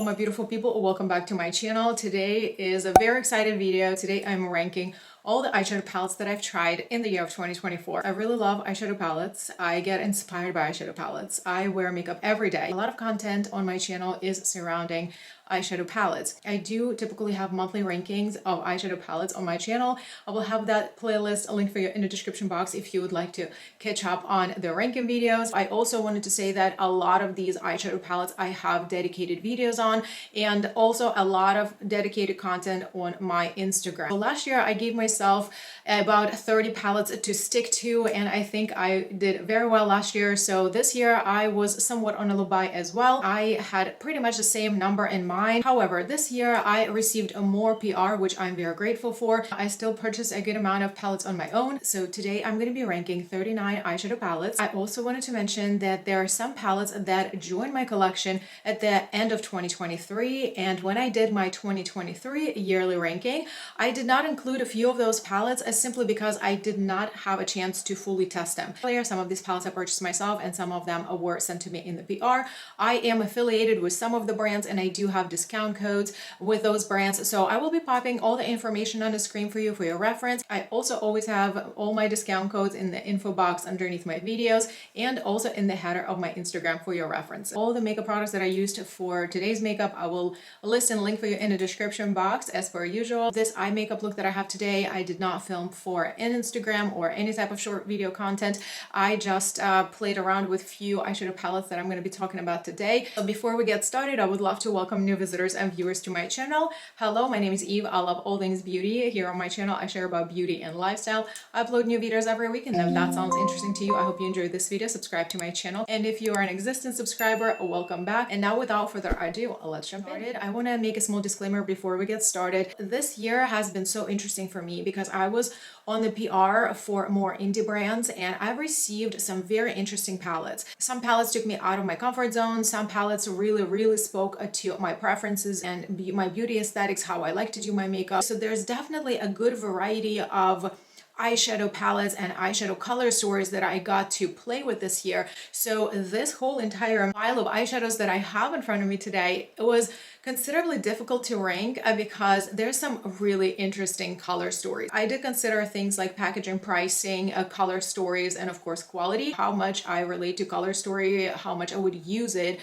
Hello my beautiful people, welcome back to my channel. Today is a very excited video. Today I'm ranking all the eyeshadow palettes that I've tried in the year of 2024. I really love eyeshadow palettes. I get inspired by eyeshadow palettes. I wear makeup every day. A lot of content on my channel is surrounding eyeshadow palettes. I do typically have monthly rankings of eyeshadow palettes on my channel. I will have that playlist, a link for you in the description box if you would like to catch up on the ranking videos. I also wanted to say that a lot of these eyeshadow palettes I have dedicated videos on, and also a lot of dedicated content on my Instagram. So last year I gave myself about 30 palettes to stick to, and I think I did very well last year. So this year I was somewhat on a low buy as well. I had pretty much the same number in mind. However, this year I received a more PR, which I'm very grateful for. I still purchased a good amount of palettes on my own. So today I'm going to be ranking 39 eyeshadow palettes. I also wanted to mention that there are some palettes that joined my collection at the end of 2023. And when I did my 2023 yearly ranking, I did not include a few of those palettes simply because I did not have a chance to fully test them. Some of these palettes I purchased myself and some of them were sent to me in the PR. I am affiliated with some of the brands and I do have discount codes with those brands, so I will be popping all the information on the screen for you for your reference. I also always have all my discount codes in the info box underneath my videos and also in the header of my Instagram for your reference. All the makeup products that I used for today's makeup I will list and link for you in the description box as per usual. This eye makeup look that I have today I did not film for an Instagram or any type of short video content. I just played around with few eyeshadow palettes that I'm going to be talking about today. So before we get started, I would love to welcome new visitors and viewers to my channel. Hello, my name is Eve. I love all things beauty. Here on my channel I share about beauty and lifestyle. I upload new videos every week, and if that sounds interesting to you, I hope you enjoyed this video. Subscribe to my channel, and if you are an existing subscriber, welcome back. And now without further ado, let's jump in. I want to make a small disclaimer before we get started. This year has been so interesting for me because I was on the PR for more indie brands and I've received some very interesting palettes. Some palettes took me out of my comfort zone. Some palettes really spoke to my preferences and my beauty aesthetics, how I like to do my makeup. So there's definitely a good variety of eyeshadow palettes and eyeshadow color stories that I got to play with this year. So this whole entire pile of eyeshadows that I have in front of me today, it was considerably difficult to rank because there's some really interesting color stories. I did consider things like packaging, pricing, color stories, and of course quality. How much I relate to color story, how much I would use it,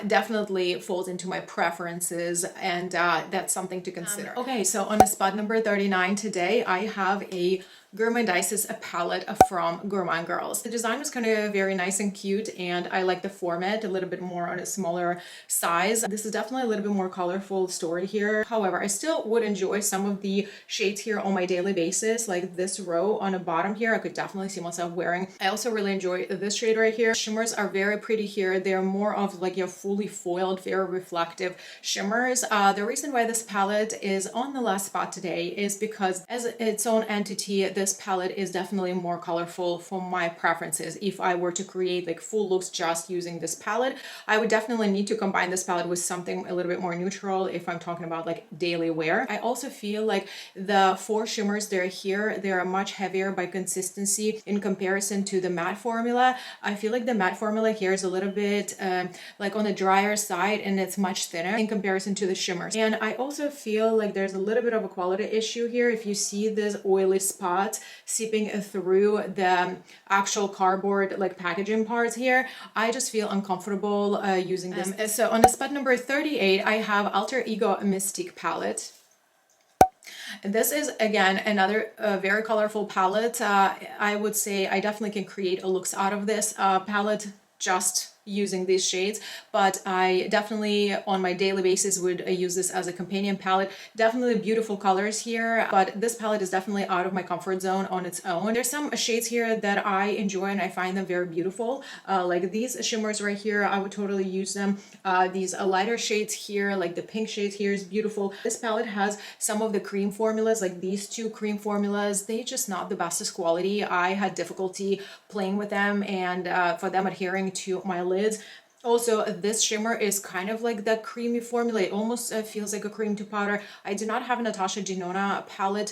definitely falls into my preferences, and that's something to consider. Okay, so on the spot number 39 today, I have a Gourmandises palette from Gourmand Girls. The design was kind of very nice and cute, and I like the format a little bit more on a smaller size. This is definitely a little bit more colorful story here. However, I still would enjoy some of the shades here on my daily basis, like this row on the bottom here. I could definitely see myself wearing. I also really enjoy this shade right here. Shimmers are very pretty here. They're more of like your fully foiled, very reflective shimmers. The reason why this palette is on the last spot today is because as its own entity, this palette is definitely more colorful for my preferences. If I were to create like full looks just using this palette, I would definitely need to combine this palette with something a little bit more neutral if I'm talking about like daily wear. I also feel like the four shimmers they're here, they're much heavier by consistency in comparison to the matte formula. I feel like the matte formula here is a little bit like on the drier side, and it's much thinner in comparison to the shimmers. And I also feel like there's a little bit of a quality issue here. If you see this oily spot seeping through the actual cardboard like packaging parts here, I just feel uncomfortable using this. So on the spot number 38, I have Alter Ego Mystique palette. This is again another very colorful palette. I would say I definitely can create looks out of this palette just using these shades, but I definitely on my daily basis would use this as a companion palette. Definitely beautiful colors here, but this palette is definitely out of my comfort zone on its own. There's some shades here that I enjoy and I find them very beautiful, like these shimmers right here. I would totally use them. These lighter shades here, like the pink shades here, is beautiful. This palette has some of the cream formulas, like these two cream formulas. They just not the bestest quality. I had difficulty playing with them and for them adhering to my lids. Also, this shimmer is kind of like that creamy formula. It almost feels like a cream to powder. I do not have a Natasha Denona palette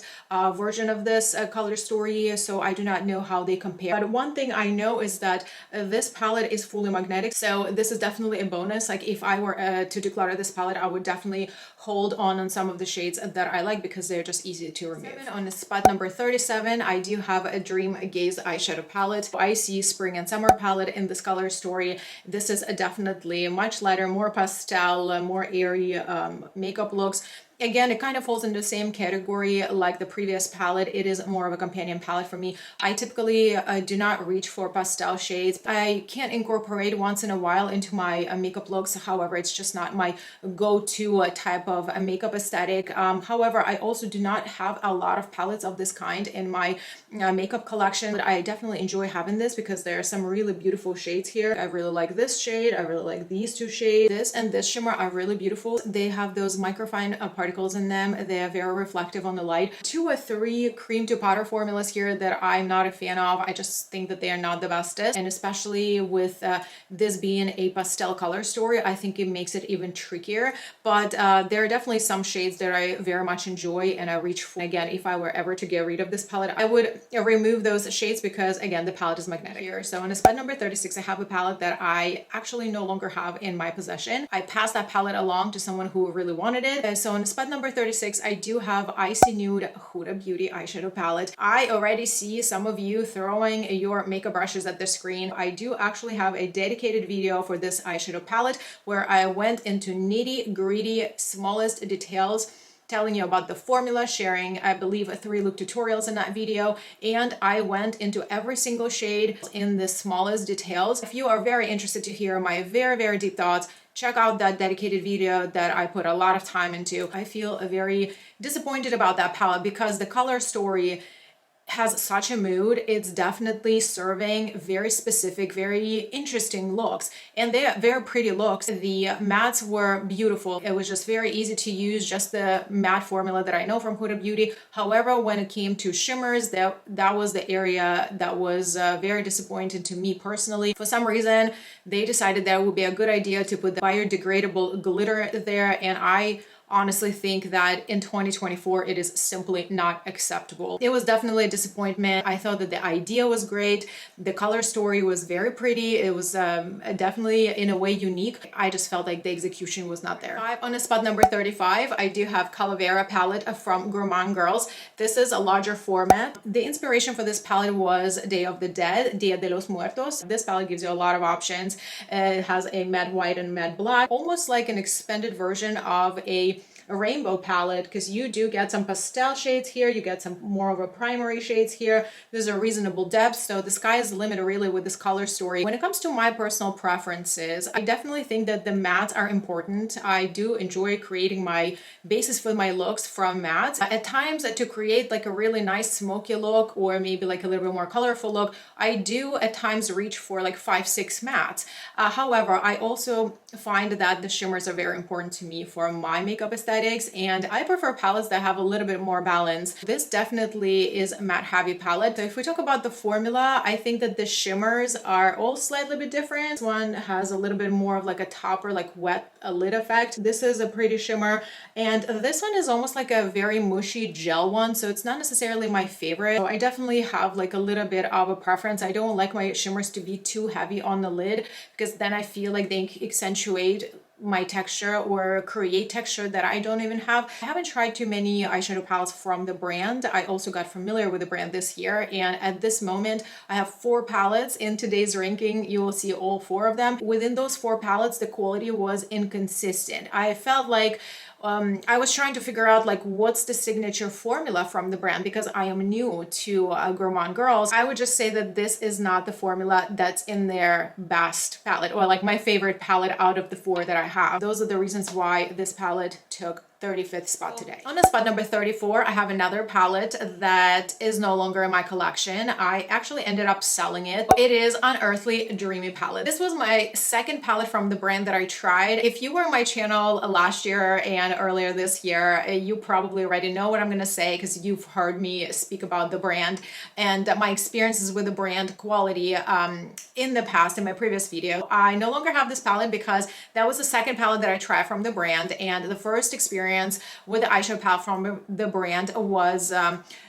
version of this color story, so I do not know how they compare. But one thing I know is that this palette is fully magnetic, so this is definitely a bonus. Like if I were to declutter this palette, I would definitely hold on some of the shades that I like because they're just easy to remove. On spot number 37, I do have a Dream Gaze eyeshadow palette. I see spring and summer palette in this color story. This is definitely much lighter, more pastel, more airy makeup looks. Again, it kind of falls into the same category like the previous palette. It is more of a companion palette for me. I typically do not reach for pastel shades. I can incorporate once in a while into my makeup looks. However, it's just not my go-to type of makeup aesthetic. However, I also do not have a lot of palettes of this kind in my makeup collection. But I definitely enjoy having this because there are some really beautiful shades here. I really like this shade. I really like these two shades. This and this shimmer are really beautiful. They have those microfine particles in them. They are very reflective on the light. 2 or 3 cream to powder formulas here that I'm not a fan of. I just think that they are not the bestest, and especially with this being a pastel color story, I think it makes it even trickier. But there are definitely some shades that I very much enjoy and I reach for. Again, if I were ever to get rid of this palette, I would remove those shades because again, the palette is magnetic here. So on spot number 36, I have a palette that I actually no longer have in my possession. I passed that palette along to someone who really wanted it. So on spot number 36, I do have Icy Nude Huda Beauty eyeshadow palette. I already see some of you throwing your makeup brushes at the screen. I do actually have a dedicated video for this eyeshadow palette where I went into nitty-gritty, smallest details, telling you about the formula, sharing, I believe, 3 look tutorials in that video, and I went into every single shade in the smallest details. If you are very interested to hear my very deep thoughts, check out that dedicated video that I put a lot of time into. I feel very disappointed about that palette because the color story has such a mood. It's definitely serving very specific, very interesting looks, and they are very pretty looks. The mattes were beautiful. It was just very easy to use, just the matte formula that I know from Huda Beauty. However, when it came to shimmers, that was the area that was very disappointing to me personally. For some reason, they decided that it would be a good idea to put the biodegradable glitter there, and I honestly think that in 2024 it is simply not acceptable. It was definitely a disappointment. I thought that the idea was great. The color story was very pretty. It was definitely in a way unique. I just felt like the execution was not there. On spot number 35, I do have Calavera palette from Gourmand Girls. This is a larger format. The inspiration for this palette was Day of the Dead, Dia de los Muertos. This palette gives you a lot of options. It has a matte white and matte black, almost like an expanded version of a rainbow palette, because you do get some pastel shades here, you get some more of a primary shades here. There's a reasonable depth, so the sky is the limit really with this color story. When it comes to my personal preferences, I definitely think that the mattes are important. I do enjoy creating my basis for my looks from mattes. At times, to create like a really nice smoky look or maybe like a little bit more colorful look, I do at times reach for like 5-6 mattes. However, I also find that the shimmers are very important to me for my makeup aesthetic, and I prefer palettes that have a little bit more balance. This definitely is a matte heavy palette. So if we talk about the formula, I think that the shimmers are all slightly bit different. This one has a little bit more of like a topper, like wet lid effect. This is a pretty shimmer, and this one is almost like a very mushy gel one, so it's not necessarily my favorite. So I definitely have like a little bit of a preference. I don't like my shimmers to be too heavy on the lid because then I feel like they accentuate my texture or create texture that I don't even have. I haven't tried too many eyeshadow palettes from the brand. I also got familiar with the brand this year, and at this moment I have 4 palettes in today's ranking. You will see all 4 of them. Within those 4 palettes, the quality was inconsistent. I felt like I was trying to figure out like what's the signature formula from the brand because I am new to Gourmand Girls. I would just say that this is not the formula that's in their best palette or like my favorite palette out of the 4 that I have. Those are the reasons why this palette took 35th spot today. On the spot number 34, I have another palette that is no longer in my collection. I actually ended up selling it. It is Unearthly Dreamy palette. This was my second palette from the brand that I tried. If you were on my channel last year and earlier this year, you probably already know what I'm gonna say because you've heard me speak about the brand and my experiences with the brand quality in the past in my previous video. I no longer have this palette because that was the second palette that I tried from the brand, and the first experience with the eyeshadow palette from the brand was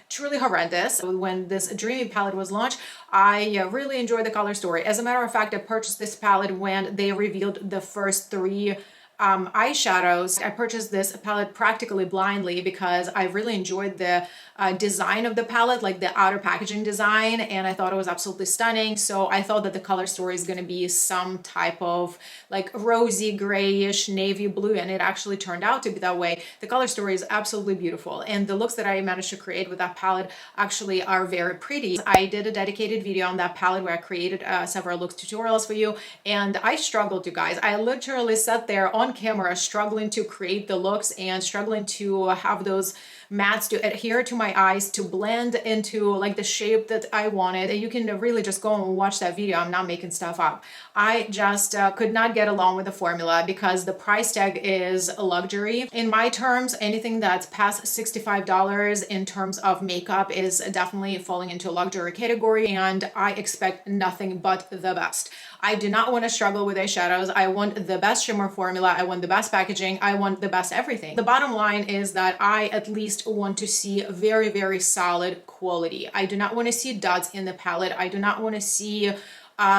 truly horrendous. When this Dreamy palette was launched, I really enjoyed the color story. As a matter of fact, I purchased this palette when they revealed the first three eyeshadows. I purchased this palette practically blindly because I really enjoyed the design of the palette, like the outer packaging design, and I thought it was absolutely stunning. So I thought that the color story is going to be some type of like rosy grayish navy blue, and it actually turned out to be that way. The color story is absolutely beautiful, and the looks that I managed to create with that palette actually are very pretty. I did a dedicated video on that palette where I created several looks tutorials for you, and I struggled, you guys. I literally sat there on camera struggling to create the looks and struggling to have those mattes to adhere to my eyes, to blend into like the shape that I wanted. You can really just go and watch that video. I'm not making stuff up. I just could not get along with the formula because the price tag is a luxury. In my terms, anything that's past $65 in terms of makeup is definitely falling into a luxury category, and I expect nothing but the best. I do not want to struggle with eyeshadows. I want the best shimmer formula. I want the best packaging. I want the best everything. The bottom line is that I at least want to see very, very solid quality. I do not want to see dots in the palette. I do not want to see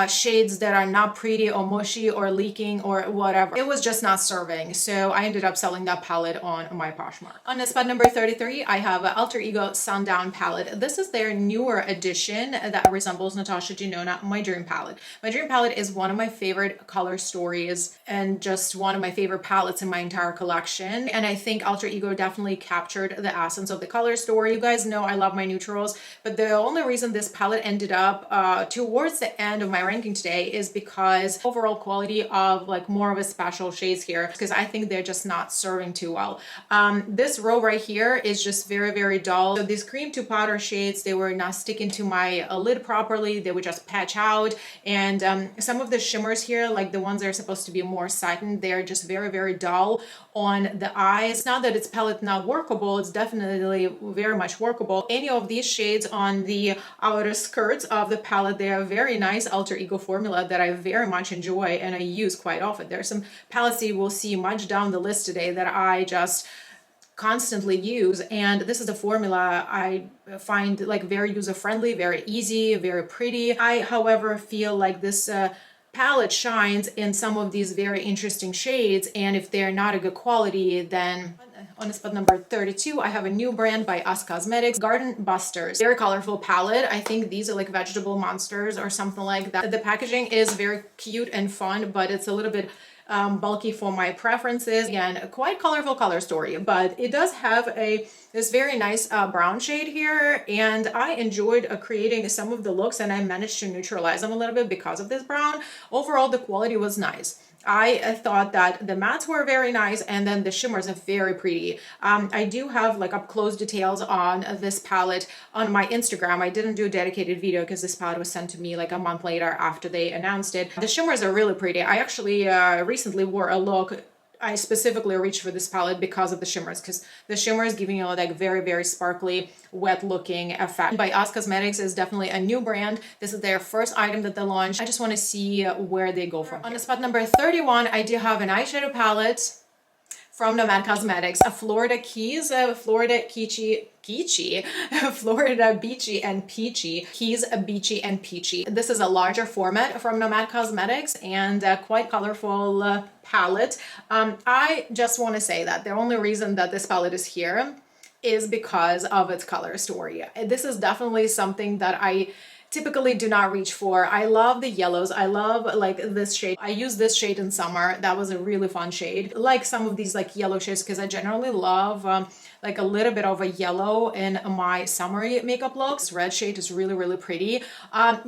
shades that are not pretty or mushy or leaking or whatever. It was just not serving. So I ended up selling that palette on my Poshmark. On the spot number 33, I have an Alter Ego Sundown palette. This is their newer edition that resembles Natasha Denona, my dream palette. My dream palette is one of my favorite color stories and just one of my favorite palettes in my entire collection. And I think Alter Ego definitely captured the essence of the color story. You guys know I love my neutrals, but the only reason this palette ended up towards the end of my ranking today is because overall quality of like more of a special shades here, because I think they're just not serving too well. This row right here is just very, very dull. So these cream to powder shades, they were not sticking to my lid properly. They would just patch out. And some of the shimmers here, like the ones that are supposed to be more satin, they're just very, very dull on the eyes. Not that it's palette not workable, it's definitely very much workable. Any of these shades on the outer skirts of the palette, they are very nice Alter Ego formula that I very much enjoy and I use quite often. There are some palettes that you will see much down the list today that I just constantly use, and this is a formula I find like very user-friendly, very easy, very pretty. I, however, feel like this palette shines in some of these very interesting shades, and if they're not a good quality, then on spot number 32, I have a new brand by NOMAD Cosmetics, Garden Busters. Very colorful palette. I think these are like vegetable monsters or something like that. The packaging is very cute and fun, but it's a little bit bulky for my preferences. Again, quite colorful color story, but it does have this very nice brown shade here, and I enjoyed creating some of the looks, and I managed to neutralize them a little bit because of this brown. Overall, the quality was nice. I thought that the mattes were very nice, and then the shimmers are very pretty. I do have like up close details on this palette on my Instagram. I didn't do a dedicated video because this palette was sent to me like a month later after they announced it. The shimmers are really pretty. I actually recently wore a look. I specifically reached for this palette because of the shimmers, because the shimmers giving you like very, very sparkly, wet looking effect. By NOMAD Cosmetics is definitely a new brand. This is their first item that they launched. I just want to see where they go from. On the spot number 31, I do have an eyeshadow palette from NOMAD Cosmetics, a Florida Keys, Florida Beachy and Peachy. Keys Beachy and Peachy. This is a larger format from NOMAD Cosmetics and quite colorful palette. I just want to say that the only reason that this palette is here is because of its color story. This is definitely something that I typically do not reach for. I love the yellows. I love like this shade. I use this shade in summer. That was a really fun shade. Like some of these like yellow shades because I generally love like a little bit of a yellow in my summery makeup looks. Red shade is really, really pretty.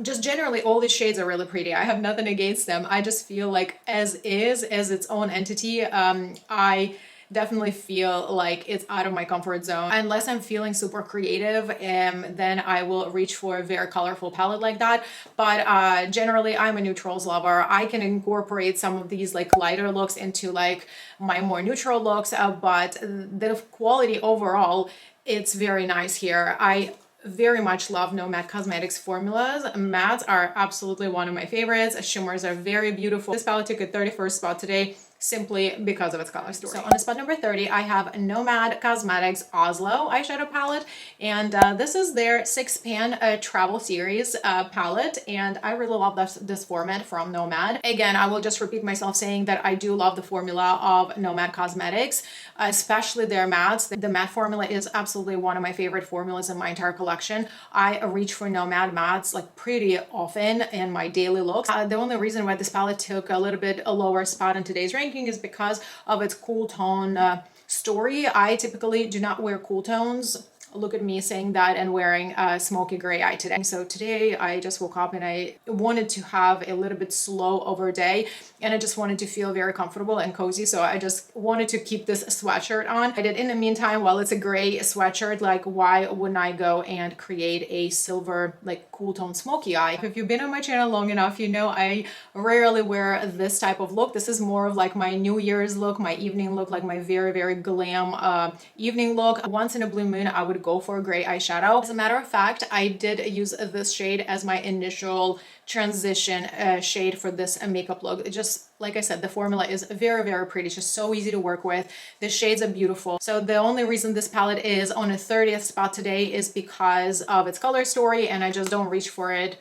Just generally all these shades are really pretty. I have nothing against them. I just feel like as its own entity, I definitely feel like it's out of my comfort zone. Unless I'm feeling super creative, then I will reach for a very colorful palette like that. But generally, I'm a neutrals lover. I can incorporate some of these like lighter looks into like my more neutral looks, but the quality overall, it's very nice here. I very much love NOMAD Cosmetics formulas. Mattes are absolutely one of my favorites. Shimmers are very beautiful. This palette took a 31st spot today simply because of its color story. So on spot number 30, I have NOMAD Cosmetics Oslo eyeshadow palette, and this is their 6-pan travel series palette, and I really love this format from Nomad. Again, I will just repeat myself saying that I do love the formula of NOMAD Cosmetics, especially their mattes. The matte formula is absolutely one of my favorite formulas in my entire collection. I reach for Nomad mattes like pretty often in my daily looks. The only reason why this palette took a little bit a lower spot in today's ranking is because of its cool tone story. I typically do not wear cool tones. Look at me saying that and wearing a smoky gray eye today. So today I just woke up and I wanted to have a little bit slow over day, and I just wanted to feel very comfortable and cozy. So I just wanted to keep this sweatshirt on. I did in the meantime, while it's a gray sweatshirt, like why wouldn't I go and create a silver like cool tone smoky eye? If you've been on my channel long enough, you know I rarely wear this type of look. This is more of like my New Year's look, my evening look, like my very glam evening look. Once in a blue moon, I would go for a gray eyeshadow. As a matter of fact, I did use this shade as my initial transition shade for this makeup look. It just, like I said, the formula is very pretty. It's just so easy to work with. The shades are beautiful. So the only reason this palette is on a 30th spot today is because of its color story, and I just don't reach for it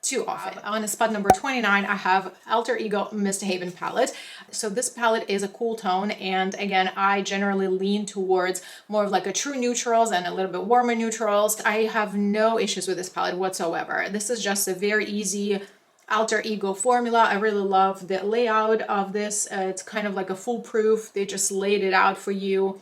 too often. On spot number 29, I have Alter Ego Mist Haven palette. So this palette is a cool tone, and again, I generally lean towards more of like a true neutrals and a little bit warmer neutrals. I have no issues with this palette whatsoever. This is just a very easy Alter Ego formula. I really love the layout of this. It's kind of like a foolproof. They just laid it out for you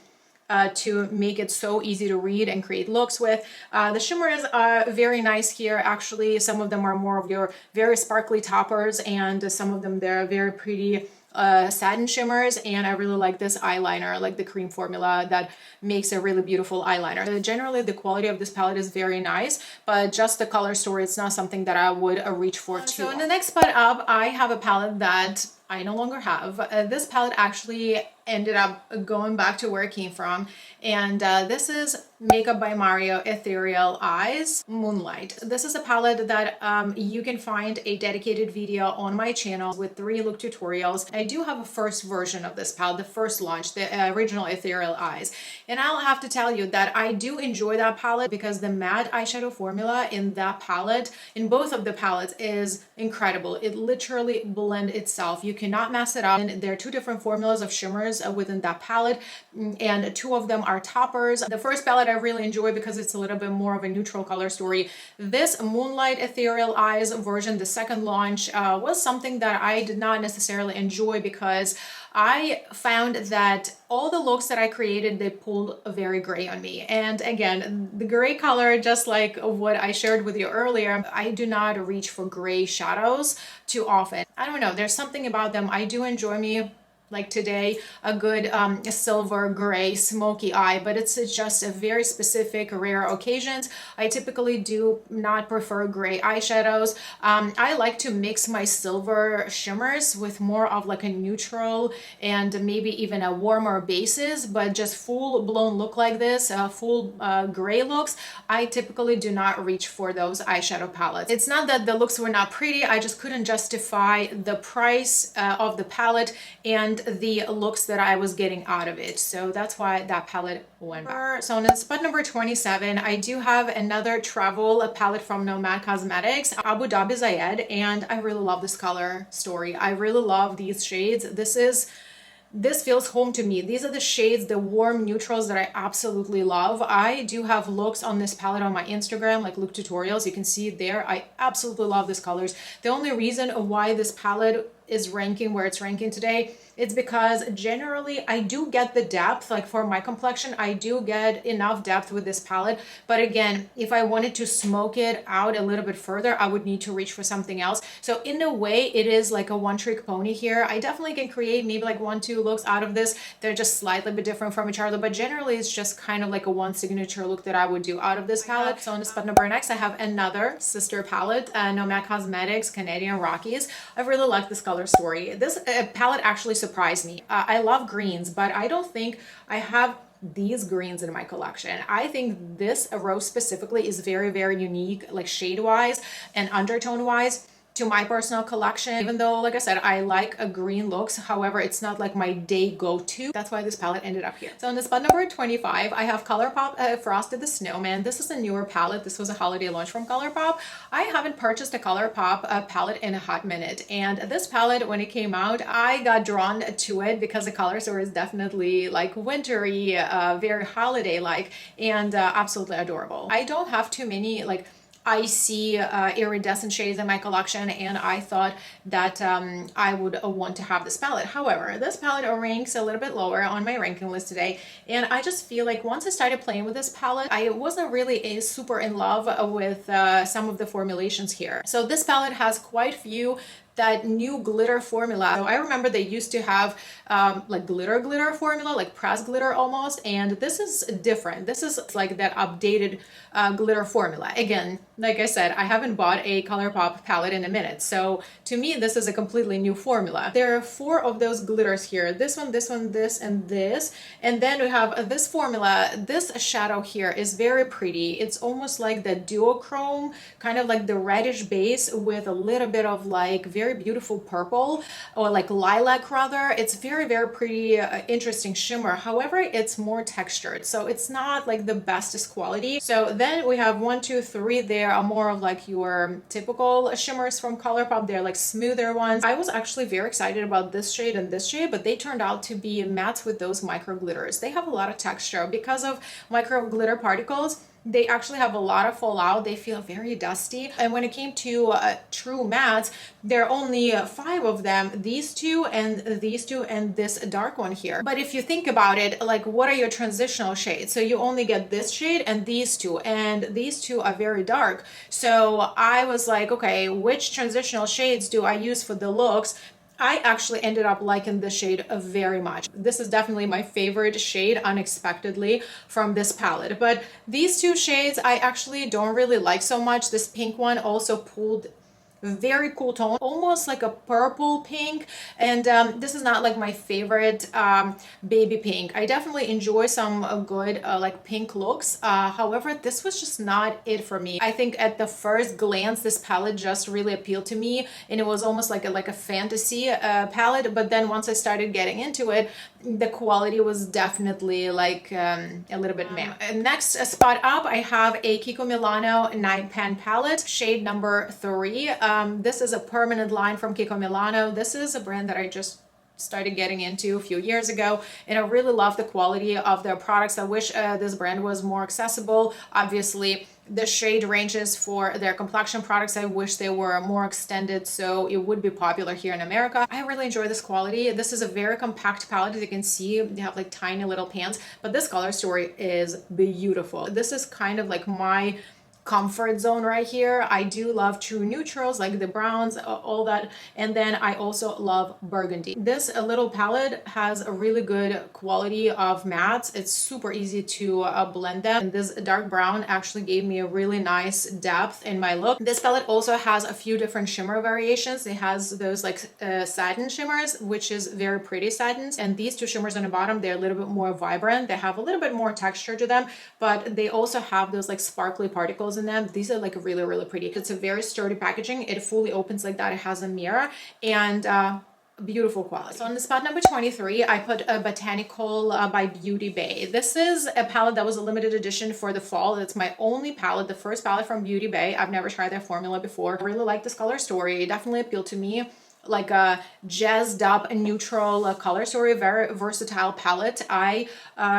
to make it so easy to read and create looks with. The shimmers are very nice here. Actually, some of them are more of your very sparkly toppers, and some of them they're very pretty satin shimmers, and I really like this eyeliner, like the cream formula that makes a really beautiful eyeliner. Generally, the quality of this palette is very nice, but just the color story, it's not something that I would reach for too. So in the next spot up, I have a palette that I no longer have. This palette actually ended up going back to where it came from, and this is Makeup by Mario Ethereal Eyes Moonlight. This is a palette that you can find a dedicated video on my channel with 3 look tutorials. I do have a first version of this palette, the first launch, the original Ethereal Eyes, and I'll have to tell you that I do enjoy that palette because the matte eyeshadow formula in that palette, in both of the palettes, is incredible. It literally blends itself. You cannot mess it up. And there are 2 different formulas of shimmers within that palette, and 2 of them are toppers. The first palette I really enjoy because it's a little bit more of a neutral color story. This Moonlight Ethereal Eyes version, the second launch, was something that I did not necessarily enjoy because I found that all the looks that I created, they pulled very gray on me. And again, the gray color, just like what I shared with you earlier, I do not reach for gray shadows too often. I don't know, there's something about them. I do enjoy me, like today, a good silver gray smoky eye, but it's just a very specific rare occasions. I typically do not prefer gray eyeshadows. I like to mix my silver shimmers with more of like a neutral and maybe even a warmer bases, but just full blown look like this, full gray looks, I typically do not reach for those eyeshadow palettes. It's not that the looks were not pretty, I just couldn't justify the price of the palette and the looks that I was getting out of it. So that's why that palette went back. So on spot number 27, I do have another travel palette from NOMAD Cosmetics, Abu Dhabi Zayed, and I really love this color story. I really love these shades. This feels home to me. These are the shades, the warm neutrals that I absolutely love. I do have looks on this palette on my Instagram, like look tutorials. You can see it there. I absolutely love these colors. The only reason why this palette is ranking where it's ranking today, it's because generally I do get the depth, like for my complexion, I do get enough depth with this palette. But again, if I wanted to smoke it out a little bit further, I would need to reach for something else. So in a way, it is like a one-trick pony here. I definitely can create maybe like 1-2 looks out of this. They're just slightly bit different from each other, but generally it's just kind of like a one signature look that I would do out of this palette. So on the spot number next, I have another sister palette, NOMAD Cosmetics Canadian Rockies. I really like this color story. This palette actually surprised me. I love greens, but I don't think I have these greens in my collection. I think this rose specifically is very, very unique, like shade wise and undertone wise, to my personal collection. Even though, like I said, I like a green looks, however, it's not like my day go-to. That's why this palette ended up here. So in the spot number 25, I have ColourPop Frosted the Snowman. This is a newer palette. This was a holiday launch from ColourPop. I haven't purchased a ColourPop palette in a hot minute, and this palette, when it came out, I got drawn to it because the color story is definitely like wintry, very holiday-like, and absolutely adorable. I don't have too many like icy iridescent shades in my collection, and I thought that I would want to have this palette. However, this palette ranks a little bit lower on my ranking list today, and I just feel like once I started playing with this palette, I wasn't really super in love with some of the formulations here. So this palette has quite a few that new glitter formula. So I remember they used to have like glitter formula, like pressed glitter almost, and this is different. This is like that updated glitter formula. Again, like I said, I haven't bought a ColourPop palette in a minute, so to me this is a completely new formula. There are 4 of those glitters here, this one, this, and this, and then we have this formula. This shadow here is very pretty. It's almost like the duochrome, kind of like the reddish base with a little bit of like very beautiful purple, or like lilac rather. It's very, very pretty, interesting shimmer. However, it's more textured, so it's not like the bestest quality. So then we have 1, 2, 3 there are more of like your typical shimmers from ColourPop. They're like smoother ones. I was actually very excited about this shade and this shade, but they turned out to be mattes with those micro glitters. They have a lot of texture because of micro glitter particles. They actually have a lot of fallout. They feel very dusty. And when it came to true mattes, there are only 5 of them. These two, and this dark one here. But if you think about it, like what are your transitional shades? So you only get this shade and these two are very dark. So I was like, okay, which transitional shades do I use for the looks? I actually ended up liking this shade very much. This is definitely my favorite shade, unexpectedly, from this palette. But these 2 shades I actually don't really like so much. This pink one also pulled very cool tone, almost like a purple pink, and this is not like my favorite baby pink. I definitely enjoy some good like pink looks, however this was just not it for me. I think at the first glance this palette just really appealed to me, and it was almost like a fantasy palette, but then once I started getting into it, the quality was definitely like a little bit meh. Next spot up, I have a Kiko Milano Night Pan palette, shade number 3. This is a permanent line from Kiko Milano. This is a brand that I just started getting into a few years ago, and I really love the quality of their products. I wish this brand was more accessible. Obviously, the shade ranges for their complexion products, I wish they were more extended so it would be popular here in America. I really enjoy this quality. This is a very compact palette. As you can see, they have like tiny little pans, but this color story is beautiful. This is kind of like my comfort zone right here. I do love true neutrals like the browns, all that, and then I also love burgundy. This little palette has a really good quality of mattes. It's super easy to blend them, and this dark brown actually gave me a really nice depth in my look. This palette also has a few different shimmer variations. It has those like satin shimmers, which is very pretty satins, and these 2 shimmers on the bottom, they're a little bit more vibrant. They have a little bit more texture to them, but they also have those like sparkly particles in them. These are like really, really pretty. It's a very sturdy packaging. It fully opens like that. It has a mirror, and beautiful quality. So on the spot number 23, I put a Botanical by Beauty Bay. This is a palette that was a limited edition for the fall. It's my only palette, the first palette from Beauty Bay. I've never tried their formula before. I really like this color story. It definitely appealed to me. like a jazzed up neutral color story, very versatile palette. I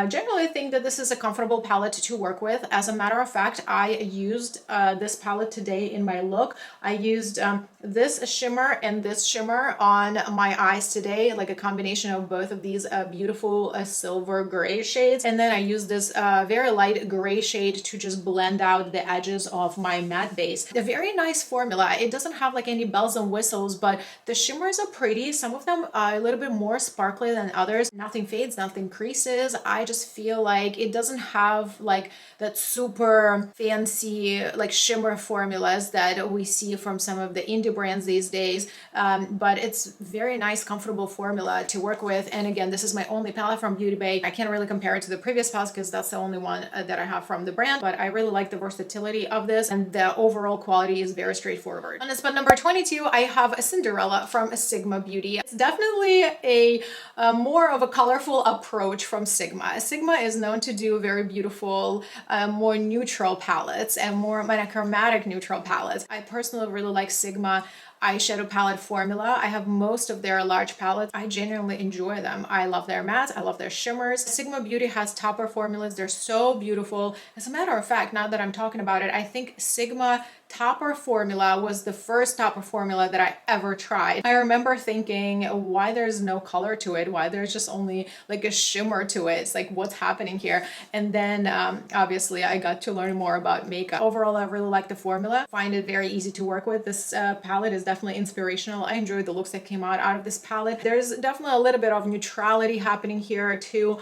generally think that this is a comfortable palette to work with. As a matter of fact, I used this palette today in my look. I used this shimmer and this shimmer on my eyes today, like a combination of both of these beautiful silver gray shades. And then I used this very light gray shade to just blend out the edges of my matte base. A very nice formula. It doesn't have like any bells and whistles, but the shimmers are pretty. Some of them are a little bit more sparkly than others. Nothing fades, nothing creases. I just feel like it doesn't have like that super fancy like shimmer formulas that we see from some of the indie brands these days. But it's very nice, comfortable formula to work with. And again, this is my only palette from Beauty Bay. I can't really compare it to the previous palettes because that's the only one that I have from the brand, but I really like the versatility of this, and the overall quality is very straightforward. On spot number 22, I have a Cinderella from Sigma Beauty. It's definitely a more of a colorful approach from Sigma. Sigma is known to do very beautiful, more neutral palettes and more monochromatic neutral palettes. I personally really like Sigma eyeshadow palette formula. I have most of their large palettes. I genuinely enjoy them. I love their mattes. I love their shimmers. Sigma Beauty has topper formulas. They're so beautiful. As a matter of fact, now that I'm talking about it, I think Sigma topper formula was the first topper formula that I ever tried. I remember thinking why there's no color to it, why there's just only like a shimmer to it. It's like, what's happening here? And then obviously I got to learn more about makeup. Overall, I really like the formula. Find it very easy to work with. This palette is definitely inspirational. I enjoyed the looks that came out of this palette. There's definitely a little bit of neutrality happening here too.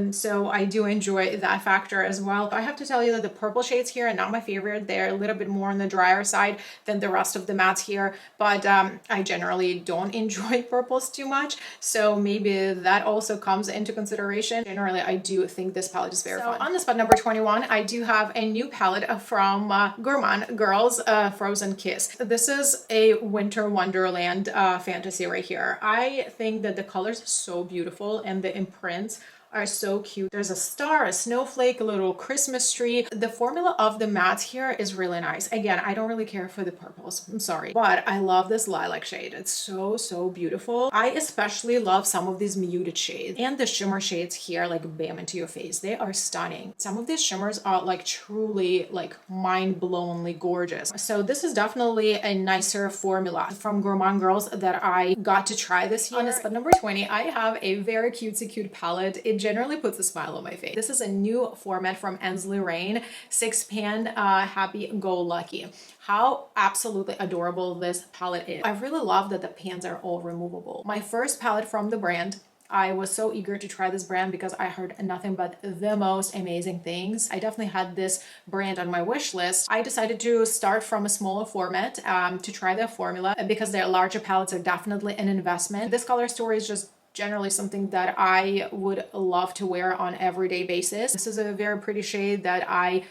So I do enjoy that factor as well. I have to tell you that the purple shades here are not my favorite. They're a little bit more on the drier side than the rest of the mattes here, but I generally don't enjoy purples too much, so maybe that also comes into consideration. Generally, I do think this palette is very fun. On the spot number 21, I do have a new palette from Gourmand Girls, Frozen Kiss. This is a winter wonderland fantasy right here. I think that the colors are so beautiful and the imprints are so cute. There's a star, a snowflake, a little Christmas tree. The formula of the mattes here is really nice. Again, I don't really care for the purples, I'm sorry, but I love this lilac shade. It's so beautiful. I especially love some of these muted shades and the shimmer shades here, like bam into your face. They are stunning. Some of these shimmers are like truly like mind-blowingly gorgeous. So this is definitely a nicer formula from Gourmand Girls that I got to try this year. On spot number 20, I have a very cute palette. It generally puts a smile on my face. This is a new format from Ensley Rain, 6-pan Happy Go Lucky. How absolutely adorable this palette is. I really love that the pans are all removable. My first palette from the brand. I was so eager to try this brand because I heard nothing but the most amazing things. I definitely had this brand on my wish list. I decided to start from a smaller format to try their formula because their larger palettes are definitely an investment. This color story is just generally something that I would love to wear on an everyday basis. This is a very pretty shade that I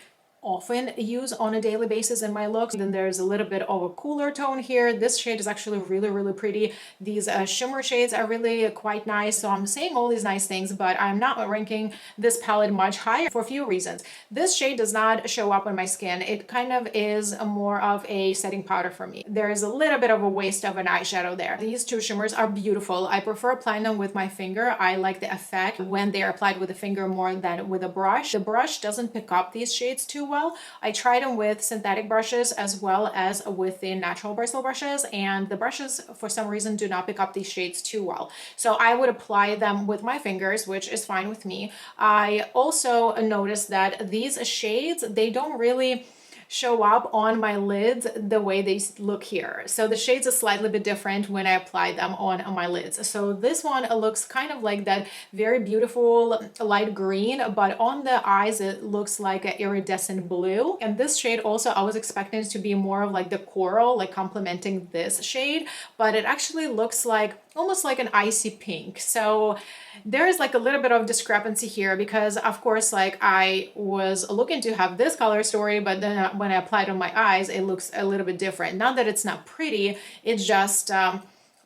often use on a daily basis in my looks. Then there's a little bit of a cooler tone here. This shade is actually really pretty. These shimmer shades are really quite nice. So I'm saying all these nice things, but I'm not ranking this palette much higher for a few reasons. This shade does not show up on my skin. It kind of is more of a setting powder for me. There is a little bit of a waste of an eyeshadow there. These two shimmers are beautiful. I prefer applying them with my finger. I like the effect when they are applied with a finger more than with a brush. The brush doesn't pick up these shades too well. I tried them with synthetic brushes as well as with the natural bristle brushes, and the brushes for some reason do not pick up these shades too well. So I would apply them with my fingers, which is fine with me. I also noticed that these shades, they don't really show up on my lids the way they look here. So the shades are slightly bit different when I apply them on my lids. So this one looks kind of like that very beautiful light green, but on the eyes it looks like an iridescent blue. And this shade also, I was expecting it to be more of like the coral, like complementing this shade, but it actually looks like almost like an icy pink. So there is like a little bit of discrepancy here because of course like I was looking to have this color story, but then when I applied on my eyes it looks a little bit different. Not that it's not pretty, it's just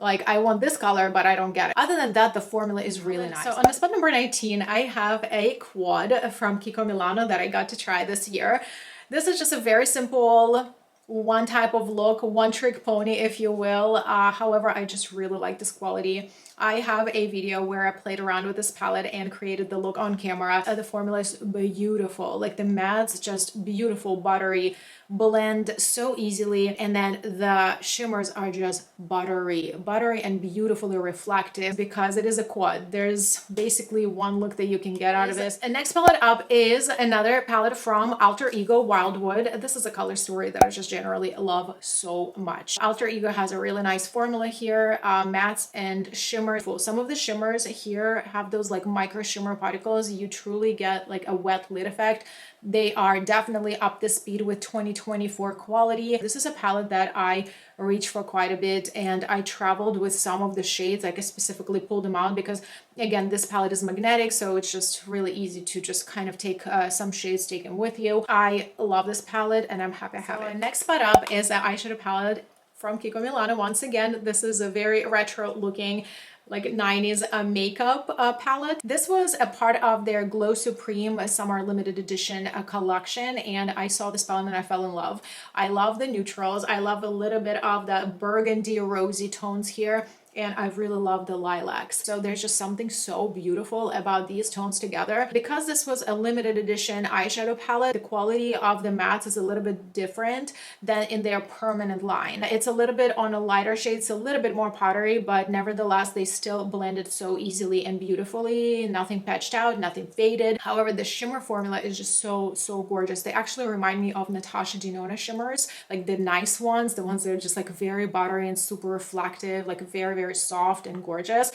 like I want this color but I don't get it. Other than that, the formula is really nice. So on spot number 19, I have a quad from Kiko Milano that I got to try this year. This is just a very simple one type of look, one trick pony, if you will. However, I just really like this quality. I have a video where I played around with this palette and created the look on camera. The formula is beautiful. Like the mattes, just beautiful, buttery, blend so easily. And then the shimmers are just buttery and beautifully reflective because it is a quad. There's basically one look that you can get out of this. And next palette up is another palette from Alter Ego Wildwood. This is a color story that I just generally love so much. Alter Ego has a really nice formula here, mattes and shimmers. Some of the shimmers here have those like micro shimmer particles. You truly get like a wet lid effect. They are definitely up to speed with 2024 quality. This is a palette that I reach for quite a bit, and I traveled with some of the shades. Like I specifically pulled them out because again, this palette is magnetic, so it's just really easy to just kind of take some shades, take them with you. I love this palette and I'm happy I have it. Next spot up is an eyeshadow palette from Kiko Milano. Once again, this is a very retro looking like 90s makeup palette. This was a part of their Glow Supreme Summer Limited Edition collection, and I saw this palette and I fell in love. I love the neutrals. I love a little bit of the burgundy rosy tones here, and I really love the lilacs. So there's just something so beautiful about these tones together. Because this was a limited edition eyeshadow palette, the quality of the mattes is a little bit different than in their permanent line. It's a little bit on a lighter shade, it's a little bit more powdery, but nevertheless, they still blended so easily and beautifully. Nothing patched out, nothing faded. However, the shimmer formula is just so gorgeous. They actually remind me of Natasha Denona shimmers, like the nice ones, the ones that are just like very buttery and super reflective, like very soft and gorgeous.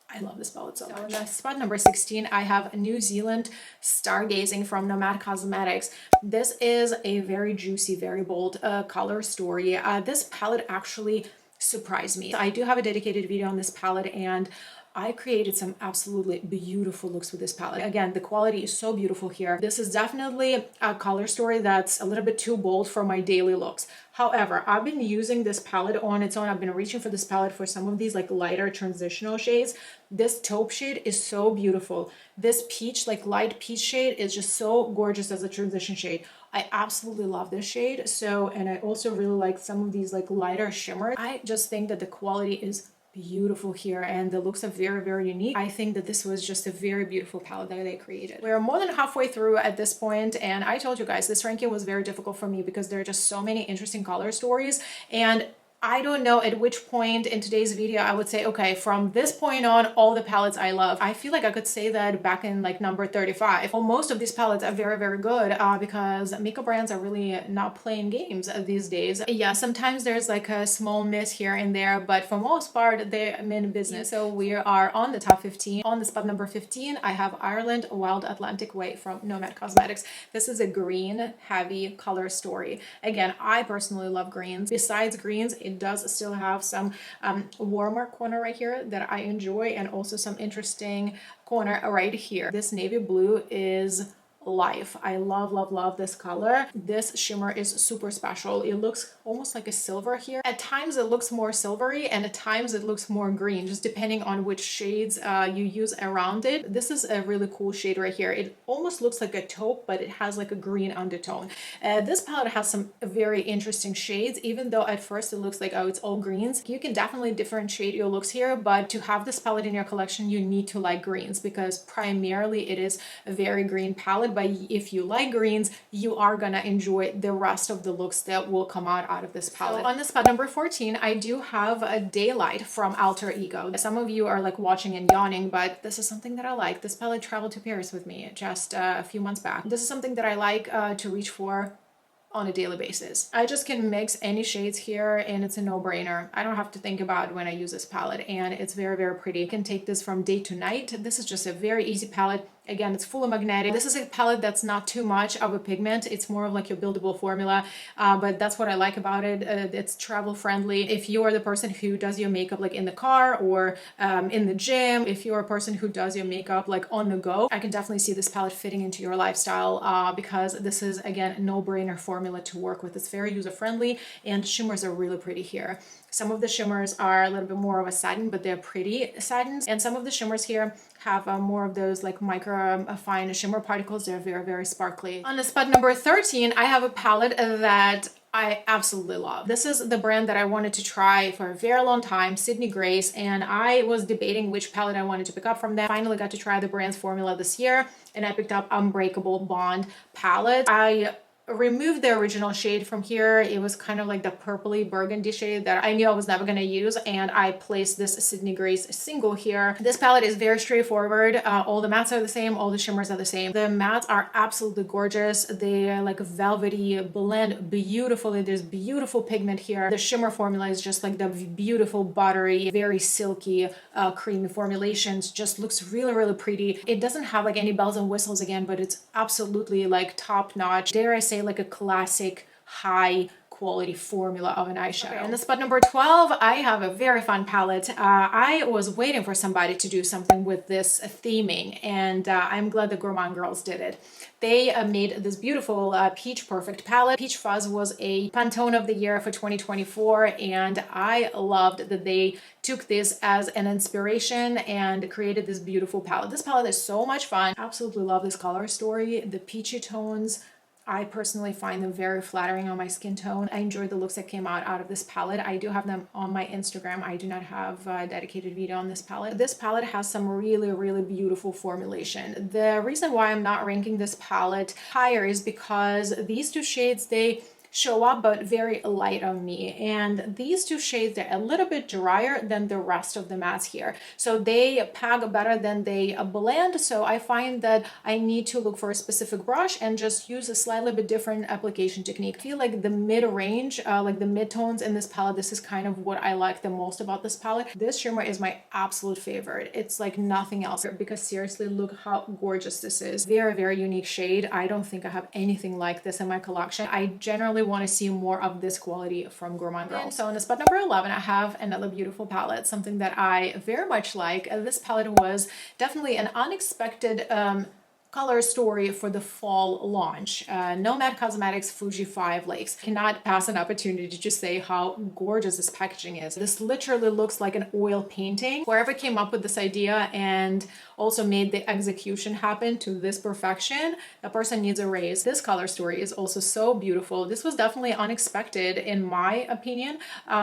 I love this palette so much. On spot number 16, I have New Zealand Stargazing from NOMAD Cosmetics. This is a very juicy, very bold color story. This palette actually surprised me. I do have a dedicated video on this palette, and I created some absolutely beautiful looks with this palette. Again, the quality is so beautiful here. This is definitely a color story that's a little bit too bold for my daily looks. However, I've been using this palette on its own. I've been reaching for this palette for some of these like lighter transitional shades. This taupe shade is so beautiful. This peach, like light peach shade, is just so gorgeous as a transition shade. I absolutely love this shade. So, and I also really like some of these like lighter shimmers. I just think that the quality is beautiful here and the looks are very unique. I think that this was just a very beautiful palette that they created. We're more than halfway through at this point, and I told you guys this ranking was very difficult for me because there are just so many interesting color stories, and I don't know at which point in today's video I would say, okay, from this point on, all the palettes I love. I feel like I could say that back in like number 35. Well, most of these palettes are very good because makeup brands are really not playing games these days. Yeah, sometimes there's like a small miss here and there, but for most part, they're in business. So we are on the top 15. On the spot number 15, I have Ireland Wild Atlantic Way from NOMAD Cosmetics. This is a green heavy color story. Again, I personally love greens. Besides greens, it does still have some warmer corner right here that I enjoy, and also some interesting corner right here. This navy blue is life. I love this color. This shimmer is super special. It looks almost like a silver here. At times it looks more silvery, and at times it looks more green, just depending on which shades you use around it. This is a really cool shade right here. It almost looks like a taupe, but it has like a green undertone. This palette has some very interesting shades, even though at first it looks like, oh, it's all greens. You can definitely differentiate your looks here, but to have this palette in your collection, you need to like greens, because primarily it is a very green palette. But if you like greens, you are gonna enjoy the rest of the looks that will come out of this palette. So on the spot number 14, I do have a Daylight from Alter Ego. Some of you are like watching and yawning, but this is something that I like. This palette traveled to Paris with me just a few months back. This is something that I like to reach for on a daily basis. I just can mix any shades here and it's a no-brainer. I don't have to think about when I use this palette, and it's very pretty. You can take this from day to night. This is just a very easy palette. Again, it's fully magnetic. This is a palette that's not too much of a pigment. It's more of like your buildable formula, but that's what I like about it. It's travel friendly. If you are the person who does your makeup like in the car or in the gym, if you're a person who does your makeup like on the go, I can definitely see this palette fitting into your lifestyle because this is, again, a no-brainer formula to work with. It's very user-friendly, and shimmers are really pretty here. Some of the shimmers are a little bit more of a satin, but they're pretty satins. And some of the shimmers here have more of those like micro fine shimmer particles. They're very sparkly. On the spot number 13, I have a palette that I absolutely love. This is the brand that I wanted to try for a very long time, Sydney Grace, and I was debating which palette I wanted to pick up from them. Finally got to try the brand's formula this year, and I picked up Unbreakable Bond palette. I removed the original shade from here. It was kind of like the purpley burgundy shade that I knew I was never going to use, and I placed this Sydney Grace single here. This palette is very straightforward. All the mattes are the same, all the shimmers are the same. The mattes are absolutely gorgeous. They're like a velvety blend beautifully. There's beautiful pigment here. The shimmer formula is just like the beautiful buttery, very silky, creamy formulations. Just looks really, really pretty. It doesn't have like any bells and whistles again, but it's absolutely like top notch. Dare I say, like a classic high quality formula of an eyeshadow. Okay. And the spot number 12, I have a very fun palette. I was waiting for somebody to do something with this theming, and I'm glad the Gourmand Girls did it. They made this beautiful Peach Perfect palette. Peach Fuzz was a Pantone of the year for 2024, and I loved that they took this as an inspiration and created this beautiful palette. This palette is so much fun. Absolutely love this color story. The peachy tones, I personally find them very flattering on my skin tone. I enjoyed the looks that came out of this palette. I do have them on my Instagram. I do not have a dedicated video on this palette. This palette has some really, really beautiful formulation. The reason why I'm not ranking this palette higher is because these two shades, they show up but very light on me, and these two shades, they're a little bit drier than the rest of the mattes here, so they pack better than they blend. So I find that I need to look for a specific brush and just use a slightly bit different application technique. I feel like the mid-range, like the mid-tones in this palette, this is kind of what I like the most about this palette. This shimmer is my absolute favorite. It's like nothing else, because seriously, look how gorgeous this is. Very, very unique shade. I don't think I have anything like this in my collection. I generally want to see more of this quality from Gourmand Girls. So in the spot number 11, I have another beautiful palette, something that I very much like. This palette was definitely an unexpected color story for the fall launch. NOMAD Cosmetics Fuji 5 Lakes. Cannot pass an opportunity to just say how gorgeous this packaging is. This literally looks like an oil painting. Whoever came up with this idea and also made the execution happen to this perfection, that person needs a raise. This color story is also so beautiful. This was definitely unexpected in my opinion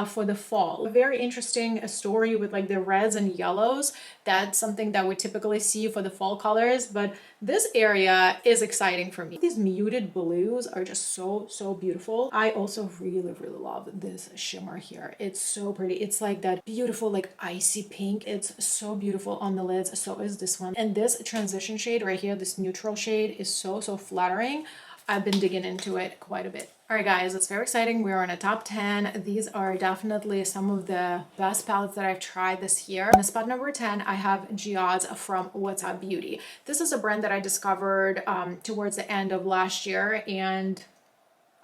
for the fall. A very interesting story with like the reds and yellows. That's something that we typically see for the fall colors, but this area is exciting for me. These muted blues are just so beautiful. I also really, really love this shimmer here. It's so pretty. It's like that beautiful like icy pink. It's so beautiful on the lids. So is this one. And this transition shade right here, this neutral shade, is so flattering. I've been digging into it quite a bit. All right, guys, it's very exciting. We're on a top 10. These are definitely some of the best palettes that I've tried this year. In spot number 10, I have Geodes from What's Up Beauty. This is a brand that I discovered towards the end of last year, and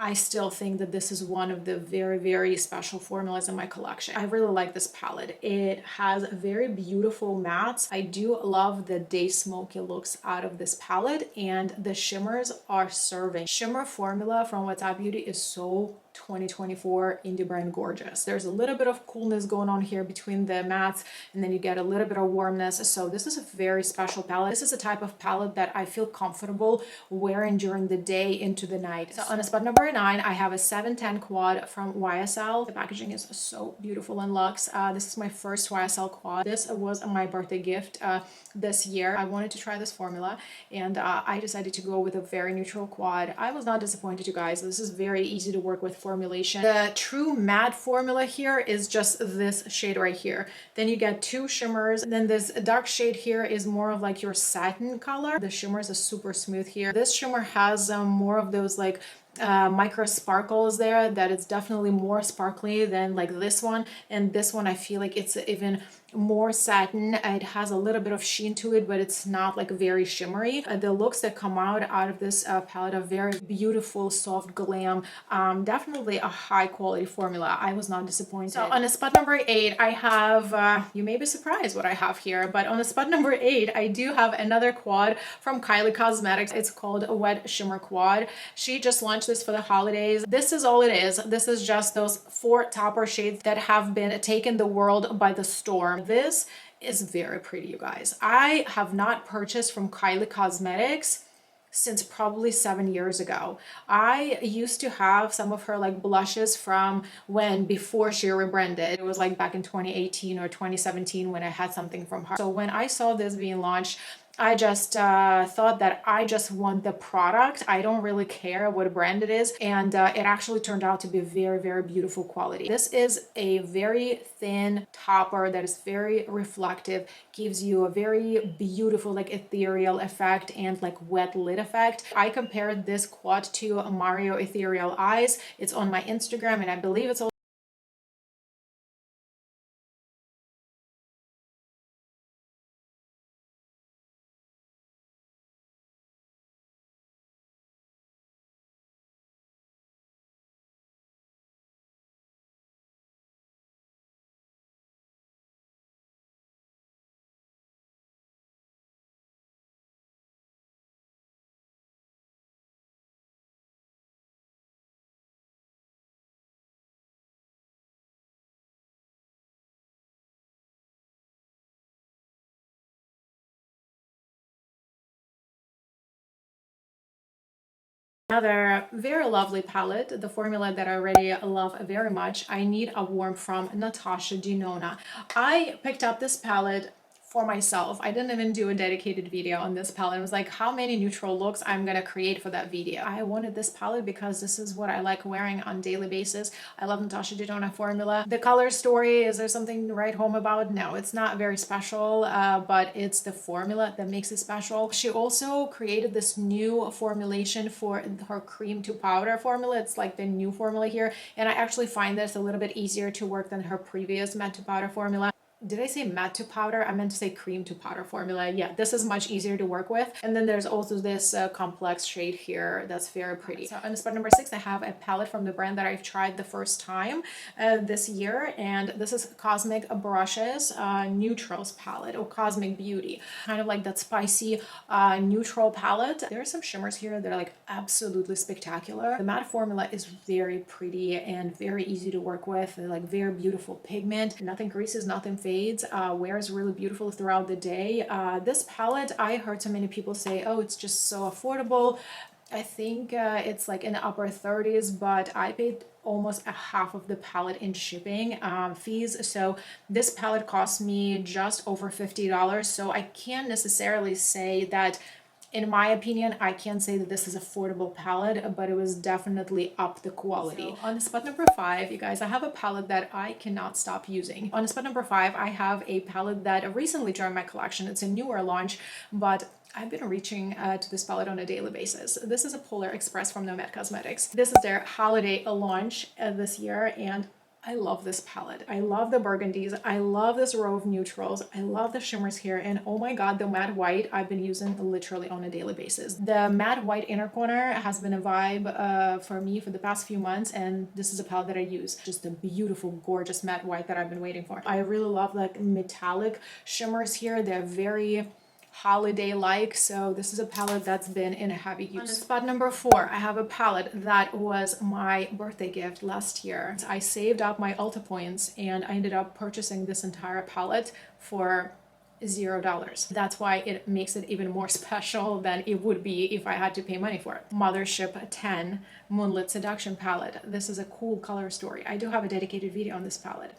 I still think that this is one of the very, very special formulas in my collection. I really like this palette. It has very beautiful mattes. I do love the day smoky looks out of this palette, and the shimmers are serving. Shimmer formula from What's Up Beauty is so 2024 indie brand gorgeous. There's a little bit of coolness going on here between the mattes, and then you get a little bit of warmness. So this is a very special palette. This is a type of palette that I feel comfortable wearing during the day into the night. So on a spot number 9, I have a 710 quad from YSL. The packaging is so beautiful and luxe. This is my first YSL quad. This was my birthday gift this year. I wanted to try this formula, and I decided to go with a very neutral quad. I was not disappointed, you guys. This is very easy to work with formulation. The true matte formula here is just this shade right here. Then you get two shimmers. Then this dark shade here is more of like your satin color. The shimmers are super smooth here. This shimmer has more of those like micro sparkles there, that it's definitely more sparkly than like this one. And this one, I feel like it's even more satin. It has a little bit of sheen to it, but it's not like very shimmery. The looks that come out of this palette are very beautiful, soft glam. Definitely a high quality formula. I was not disappointed. So on a spot number 8, I have, you may be surprised what I have here, but on a spot number 8, I do have another quad from Kylie Cosmetics. It's called a Wet Shimmer Quad. She just launched this for the holidays. This is all it is. This is just those 4 topper shades that have been taken the world by the storm. This is very pretty, you guys. I have not purchased from Kylie Cosmetics since probably 7 years ago. I used to have some of her like blushes from when before she rebranded. It was like back in 2018 or 2017 when I had something from her. So when I saw this being launched, I just thought that I just want the product. I don't really care what brand it is. And it actually turned out to be very, very beautiful quality. This is a very thin topper that is very reflective, gives you a very beautiful like ethereal effect and like wet lid effect. I compared this quad to Mario Ethereal Eyes. It's on my Instagram and I believe it's also another very lovely palette, the formula that I already love very much. I Need a Warm from Natasha Denona. I picked up this palette for myself. I didn't even do a dedicated video on this palette. It was like how many neutral looks I'm gonna create for that video. I wanted this palette because this is what I like wearing on a daily basis. I love Natasha Denona formula. The color story, is there something to write home about? No, it's not very special, but it's the formula that makes it special. She also created this new formulation for her cream to powder formula. It's like the new formula here, and I actually find this a little bit easier to work than her previous matte to powder formula. Did I say matte to powder? I meant to say cream to powder formula. Yeah, this is much easier to work with. And then there's also this complex shade here that's very pretty. So on spot number 6, I have a palette from the brand that I've tried the first time this year. And this is Cosmic Brushes Neutrals palette, or Cosmic Beauty. Kind of like that spicy neutral palette. There are some shimmers here that are like absolutely spectacular. The matte formula is very pretty and very easy to work with. They're like very beautiful pigment. Nothing creases, nothing fades. Wears really beautiful throughout the day. This palette, I heard so many people say, oh, it's just so affordable. I think it's like in the upper 30s, but I paid almost a half of the palette in shipping fees. So this palette cost me just over $50. So I can't necessarily say that, in my opinion, I can't say that this is affordable palette, but it was definitely up the quality. So on spot number 5, you guys, I have a palette that I cannot stop using. On spot number 5, I have a palette that recently joined my collection. It's a newer launch, but I've been reaching to this palette on a daily basis. This is a Polar Express from NOMAD Cosmetics. This is their holiday launch this year, and I love this palette. I love the burgundies. I love this row of neutrals. I love the shimmers here. And oh my God, the matte white I've been using literally on a daily basis. The matte white inner corner has been a vibe for me for the past few months. And this is a palette that I use. Just a beautiful, gorgeous matte white that I've been waiting for. I really love like metallic shimmers here. They're very holiday-like, so this is a palette that's been in heavy use. On spot number 4, I have a palette that was my birthday gift last year. I saved up my Ulta points and I ended up purchasing this entire palette for $0. That's why it makes it even more special than it would be if I had to pay money for it. Mothership 10 Moonlit Seduction palette. This is a cool color story. I do have a dedicated video on this palette.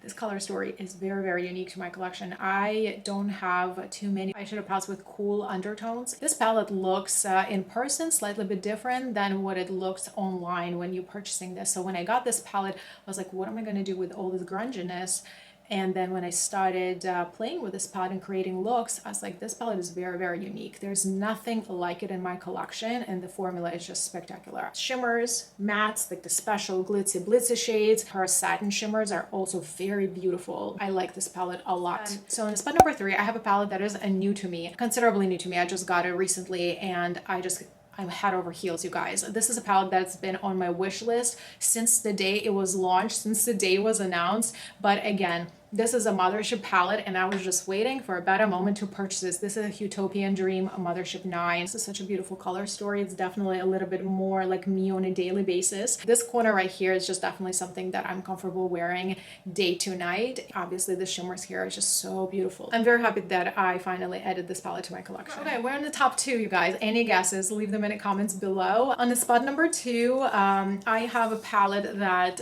This color story is very, very unique to my collection. I don't have too many eyeshadow palettes with cool undertones. This palette looks in person slightly bit different than what it looks online when you're purchasing this. So when I got this palette, I was like, what am I going to do with all this grunginess? And then when I started playing with this palette and creating looks, I was like, this palette is very, very unique. There's nothing like it in my collection, and the formula is just spectacular. Shimmers, mattes, like the special glitzy blitzy shades. Her satin shimmers are also very beautiful. I like this palette a lot. So in spot number 3, I have a palette that is new to me, considerably new to me. I just got it recently, and I'm head over heels, you guys. This is a palette that's been on my wish list since the day it was launched, since the day it was announced. But again, This is a Mothership palette, and I was just waiting for a better moment to purchase this. This is a Utopian Dream Mothership 9. This is such a beautiful color story. It's definitely a little bit more like me on a daily basis. This corner right here is just definitely something that I'm comfortable wearing day to night. Obviously, the shimmers here are just so beautiful. I'm very happy that I finally added this palette to my collection. Okay, we're in the top 2, you guys. Any guesses? Leave them in the comments below. On the spot number 2, I have a palette that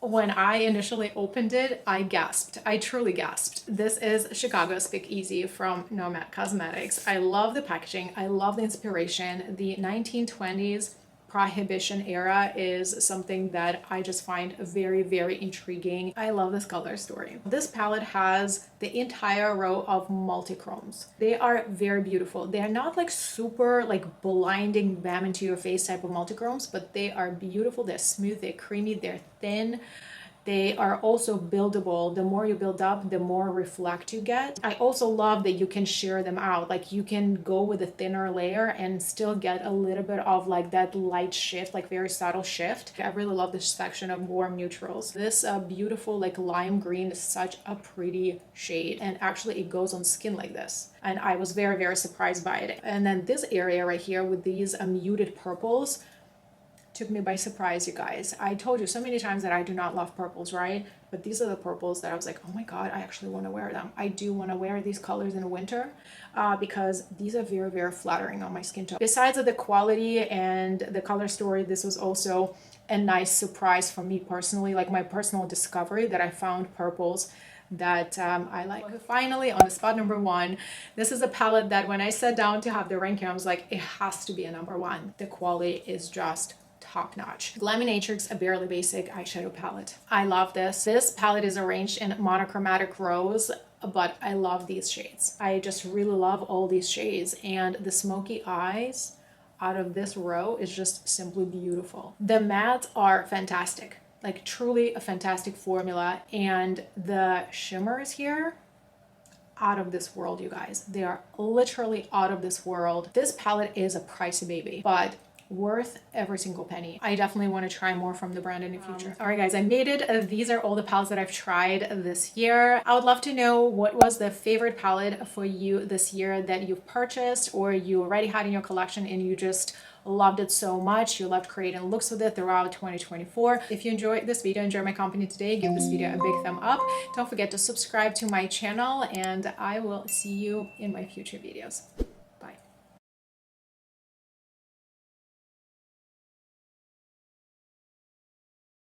when I initially opened it, I gasped. I truly gasped. This is Chicago Speakeasy from NOMAD Cosmetics. I love the packaging. I love the inspiration. The 1920s Prohibition era is something that I just find very, very intriguing. I love this color story. This palette has the entire row of multichromes. They are very beautiful. They are not like super like blinding bam into your face type of multichromes, but they are beautiful. They're smooth, they're creamy, they're thin. They are also buildable. The more you build up, the more reflect you get. I also love that you can sheer them out. Like you can go with a thinner layer and still get a little bit of like that light shift, like very subtle shift. I really love this section of warm neutrals. This beautiful like lime green is such a pretty shade, and actually it goes on skin like this. And I was very, very surprised by it. And then this area right here with these muted purples took me by surprise, you guys. I told you so many times that I do not love purples, right? But these are the purples that I was like, oh my god, I actually want to wear them. I do want to wear these colors in the winter because these are very, very flattering on my skin tone. Besides the quality and the color story, this was also a nice surprise for me personally, like my personal discovery that I found purples that I like. Finally, on the spot number 1, this is a palette that when I sat down to have the ranking, I was like, it has to be a number 1. The quality is just top notch. Glaminatrix, a Barely Basic eyeshadow palette. I love this. This palette is arranged in monochromatic rows, but I love these shades. I just really love all these shades, and the smoky eyes out of this row is just simply beautiful. The mattes are fantastic, like truly a fantastic formula, and the shimmers here, out of this world, you guys. They are literally out of this world. This palette is a pricey baby, but worth every single penny. I definitely want to try more from the brand in the future. All right, guys, I made it. These are all the palettes that I've tried this year. I would love to know what was the favorite palette for you this year that you've purchased or you already had in your collection and you just loved it so much. You loved creating looks with it throughout 2024. If you enjoyed this video, enjoy my company today, give this video a big thumb up. Don't forget to subscribe to my channel, and I will see you in my future videos.